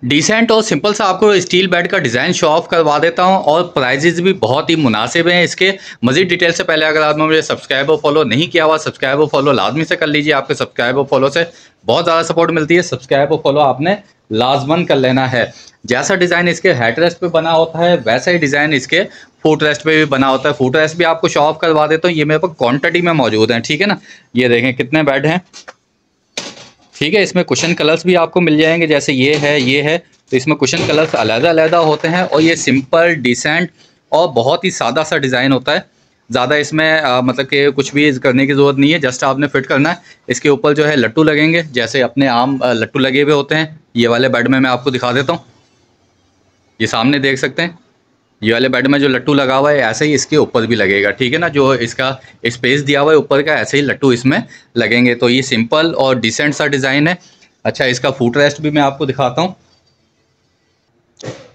Decent और simple सा आपको स्टील बेड का डिज़ाइन शो ऑफ करवा देता हूं और प्राइजेज भी बहुत ही मुनासिब हैं इसके। मज़ीद डिटेल से पहले अगर आपने मुझे सब्सक्राइब और फॉलो नहीं किया हुआ, सब्सक्राइब और फॉलो लाजमी से कर लीजिए। आपके सब्सक्राइब और फॉलो से बहुत ज़्यादा सपोर्ट मिलती है। सब्सक्राइब और फॉलो आपने लाजमन कर लेना है। जैसा डिज़ाइन इसके हेड रेस्ट पे बना होता है वैसा ही डिज़ाइन इसके फुट रेस्ट पे भी बना होता है। फुट रेस्ट भी आपको शो ऑफ करवा देता हूँ, ये मेरे पास क्वान्टिटी में मौजूद हैं। ठीक है ना, ये देखें कितने बेड हैं। ठीक है, इसमें कुशन कलर्स भी आपको मिल जाएंगे, जैसे ये है तो इसमें कुशन कलर्स अलग-अलग होते हैं और ये सिंपल डिसेंट और बहुत ही सादा सा डिज़ाइन होता है। ज़्यादा इसमें मतलब कि कुछ भी करने की ज़रूरत नहीं है, जस्ट आपने फिट करना है। इसके ऊपर जो है लट्टू लगेंगे, जैसे अपने आम लट्टू लगे हुए होते हैं। ये वाले बेड में मैं आपको दिखा देता हूँ, ये सामने देख सकते हैं। ये वाले बेड में जो लट्टू लगा हुआ है ऐसे ही इसके ऊपर भी लगेगा। ठीक है ना, जो इसका स्पेस दिया हुआ है ऊपर का, ऐसे ही लट्टू इसमें लगेंगे। तो ये सिंपल और डिसेंट सा डिज़ाइन है। अच्छा, इसका फुट रेस्ट भी मैं आपको दिखाता हूँ।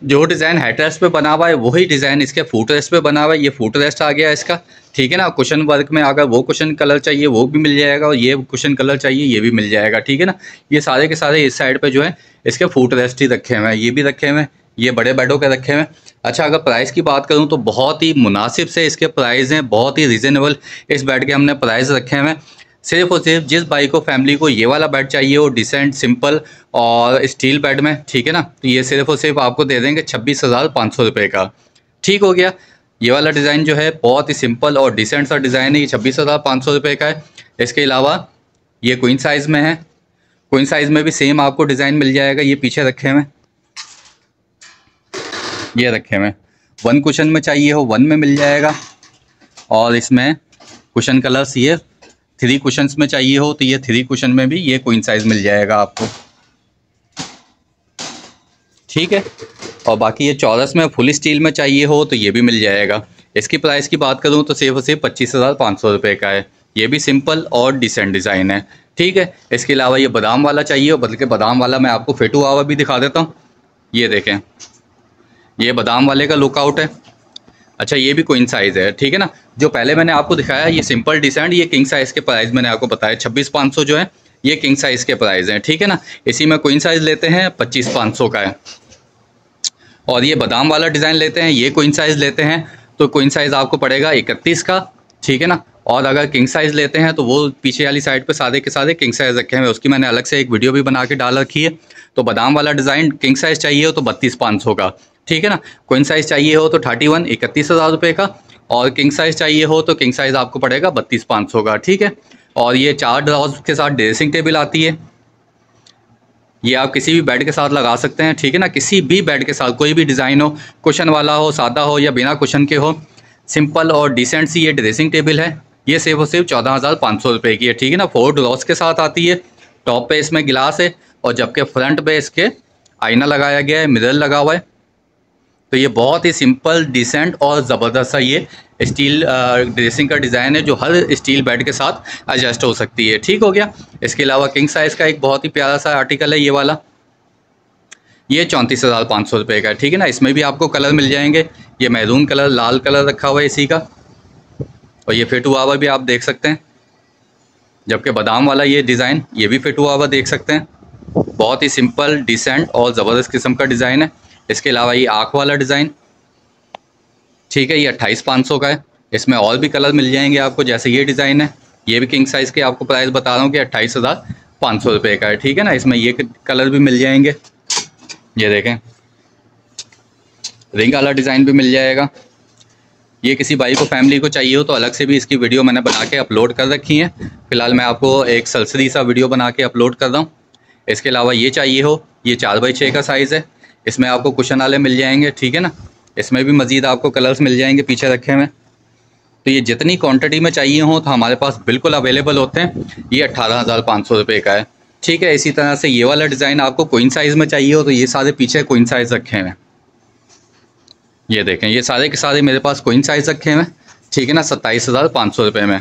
जो डिज़ाइन हेड रेस्ट पे बना हुआ है वही डिज़ाइन इसके फुट रेस्ट पे बना हुआ है। ये फुट रेस्ट आ गया इसका। ठीक है ना, कुशन वर्क में अगर वो कुशन कलर चाहिए वो भी मिल जाएगा और ये कुशन कलर चाहिए ये भी मिल जाएगा। ठीक है ना, ये सारे के सारे इस साइड पे जो है इसके फुट रेस्ट ही रखे हुए हैं, ये भी रखे हुए हैं, ये बड़े बेडों के रखे हुए हैं। अच्छा, अगर प्राइस की बात करूं तो बहुत ही मुनासिब से इसके प्राइस हैं, बहुत ही रीज़नेबल इस बेड के हमने प्राइस रखे हुए हैं। सिर्फ और सिर्फ जिस भाई को फैमिली को ये वाला बेड चाहिए हो डिसेंट सिंपल और स्टील बेड में, ठीक है ना, तो ये सिर्फ और सिर्फ आपको दे देंगे 26,500 रुपये का। ठीक हो गया, ये वाला डिज़ाइन जो है बहुत ही सिंपल और डिसेंट सा डिज़ाइन है, ये 26,500 रुपये का है। इसके अलावा ये क्वीन साइज़ में है, क्वीन साइज़ में भी सेम आपको डिज़ाइन मिल जाएगा। ये पीछे रखे हुए, ये रखे हुए, वन कुशन में चाहिए हो वन में मिल जाएगा। और इसमें कुशन कलर्स ये 3 कुशन्स में चाहिए हो तो ये 3 कुशन में भी ये क्वीन साइज़ मिल जाएगा आपको। ठीक है, और बाकी ये चौरस में फुल स्टील में चाहिए हो तो ये भी मिल जाएगा। इसकी प्राइस की बात करूँ तो सिर्फ और सिर्फ 25,500 रुपये का है। ये भी सिंपल और डिसेंट डिज़ाइन है। ठीक है, इसके अलावा ये बादाम वाला चाहिए हो, बल्कि बादाम वाला मैं आपको फिट हुआ हुआ भी दिखा देता हूँ। ये देखें, ये बादाम वाले का लुकआउट है। अच्छा, ये भी क्वीन साइज़ है। ठीक है ना, जो पहले मैंने आपको दिखाया ये सिंपल डिसेंट, ये किंग साइज़ के प्राइस मैंने आपको बताया 26,500 जो है ये किंग साइज़ के प्राइस हैं। ठीक है ना, इसी में क्वीन साइज़ लेते हैं 25,500 का है। और ये बादाम वाला डिज़ाइन लेते हैं, ये क्वीन साइज़ लेते हैं तो क्वीन साइज़ आपको पड़ेगा 31 का। ठीक है ना, और अगर किंग साइज़ लेते हैं तो वो पीछे वाली साइड पे सारे के सारे किंग साइज़ रखे हैं, उसकी मैंने अलग से एक वीडियो भी बना के डाल रखी है। तो बादाम वाला डिज़ाइन किंग साइज़ चाहिए हो तो 32,500 का। ठीक है ना, क्वीन साइज़ चाहिए हो तो 31,000 रुपये का, और किंग साइज़ चाहिए हो तो किंग साइज़ आपको पड़ेगा 32,500 का। ठीक है, और ये 4 ड्रॉर्स के साथ ड्रेसिंग टेबल आती है, ये आप किसी भी बेड के साथ लगा सकते हैं। ठीक है ना, किसी भी बेड के साथ कोई भी डिज़ाइन हो, कुशन वाला हो, सादा हो या बिना कुशन के हो, सिंपल और डिसेंट सी ये ड्रेसिंग टेबल है। ये सिर्फ और सिर्फ 14,500 रुपये की है। ठीक है ना, 4 ड्रॉर्स के साथ आती है, टॉप पे इसमें गिलास है और जबकि फ्रंट पे इसके आईना लगाया गया है, मिरर लगा हुआ है। तो ये बहुत ही सिंपल डिसेंट और ज़बरदस्त सा ये स्टील ड्रेसिंग का डिज़ाइन है जो हर स्टील बेड के साथ एडजस्ट हो सकती है। ठीक हो गया, इसके अलावा किंग साइज़ का एक बहुत ही प्यारा सा आर्टिकल है ये वाला, ये 34,500 रुपये का है। ठीक है ना, इसमें भी आपको कलर मिल जाएंगे, ये मैरून कलर, लाल कलर रखा हुआ है इसी का, और ये फिट हुआ हुआ भी आप देख सकते हैं। जबकि बादाम वाला ये डिज़ाइन ये भी फिट हुआ हुआ देख सकते हैं। बहुत ही सिंपल डिसेंट और ज़बरदस्त किस्म का डिज़ाइन है। इसके अलावा ये आँख वाला डिज़ाइन, ठीक है, ये 28,500 का है। इसमें और भी कलर मिल जाएंगे आपको, जैसे ये डिज़ाइन है, ये भी किंग साइज़ के आपको प्राइस बता रहा हूँ कि 28,500 रुपये का है। ठीक है ना, इसमें ये कलर भी मिल जाएंगे, ये देखें, रिंग वाला डिज़ाइन भी मिल जाएगा। ये किसी भाई को फैमिली को चाहिए हो तो अलग से भी इसकी वीडियो मैंने बना के अपलोड कर रखी है। फ़िलहाल मैं आपको एक सरसरी सा वीडियो बना के अपलोड कर रहा हूँ। इसके अलावा ये चाहिए हो, ये 4x6 का साइज़ है, इसमें आपको कुशन वाले मिल जाएंगे। ठीक है ना, इसमें भी मज़ीद आपको कलर्स मिल जाएंगे पीछे रखे हुए। तो ये जितनी क्वांटिटी में चाहिए हो तो हमारे पास बिल्कुल अवेलेबल होते हैं। ये 18,500 रुपये का है। ठीक है, इसी तरह से ये वाला डिज़ाइन आपको क्वीन साइज़ में चाहिए हो तो ये सारे पीछे क्वीन साइज़ रखे हुए हैं, ये देखें, ये सारे के सारे मेरे पास क्वीन साइज़ रखे हुए हैं। ठीक है ना, 27,500 रुपये में।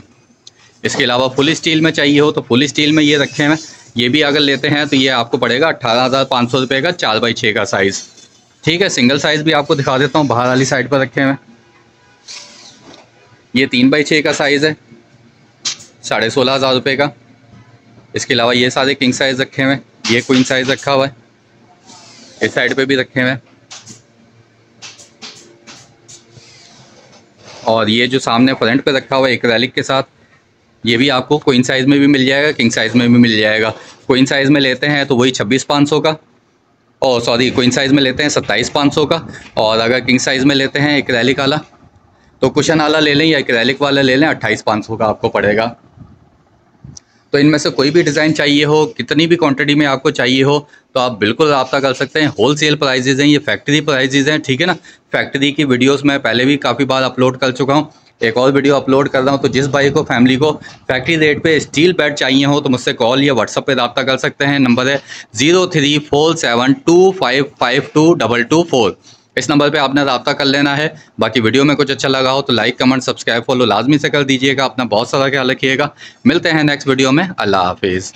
इसके अलावा फुल स्टील में चाहिए हो तो फुल स्टील में ये रखे हुए हैं, ये भी अगर लेते हैं तो ये आपको पड़ेगा 18,500 रुपये का, 4x6 का साइज़। ठीक है, सिंगल साइज़ भी आपको दिखा देता हूँ, बाहर वाली साइड पर रखे हुए हैं। ये 3x6 का साइज़ है, 16,500 रुपये का। इसके अलावा ये सारे किंग साइज़ रखे हुए हैं, ये क्वीन साइज़ रखा हुआ है। इस साइड पे भी रखे हुए हैं। और ये जो सामने फ्रंट पे रखा हुआ है एक्रेलिक के साथ, ये भी आपको क्वीन साइज़ में भी मिल जाएगा, किंग साइज़ में भी मिल जाएगा। क्वीन साइज़ में लेते हैं तो वही 26,500 का, और सॉरी क्वीन साइज़ में लेते हैं 27,500 का। और अगर किंग साइज़ में लेते हैं एक्रेलिक वाला तो कुशन वाला ले लें या एक्रेलिक वाला ले लें, 28,500 का आपको पड़ेगा। तो इनमें से कोई भी डिज़ाइन चाहिए हो, कितनी भी क्वांटिटी में आपको चाहिए हो, तो आप बिल्कुल रब्ता कर सकते हैं। होलसेल प्राइजेज़ हैं, ये फैक्ट्री प्राइजेज़ हैं, ठीक है ना। फैक्ट्री की वीडियोस मैं पहले भी काफ़ी बार अपलोड कर चुका हूँ, एक और वीडियो अपलोड कर रहा हूँ। तो जिस भाई को फैमिली को फैक्ट्री रेट पे स्टील बेड चाहिए हो तो मुझसे कॉल या व्हाट्सअप पे रब्ता कर सकते हैं। नंबर है 034725522224। इस नंबर पे आपने रब्ता कर लेना है। बाकी वीडियो में कुछ अच्छा लगा हो तो लाइक, कमेंट, सब्सक्राइब, फॉलो लाजमी से कर दीजिएगा। अपना बहुत सारा ख्याल रखिएगा। मिलते हैं नेक्स्ट वीडियो में। अल्लाह हाफिज़।